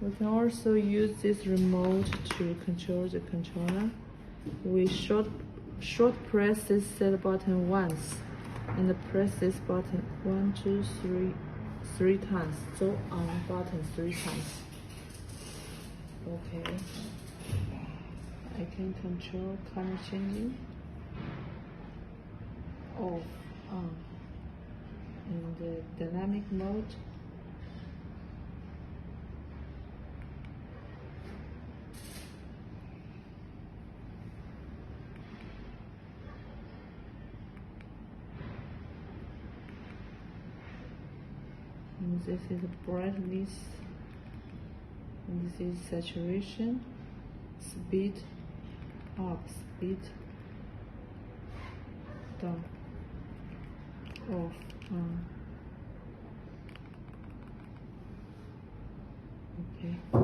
We can also use this remote to control the controller. We short press this set button once, and press this button 1, 2, 3 times. So on button 3 times. Okay. I can control color changing, off, on, in the dynamic mode. And this is brightness, and this is saturation, speed up, speed down, off, on. Okay.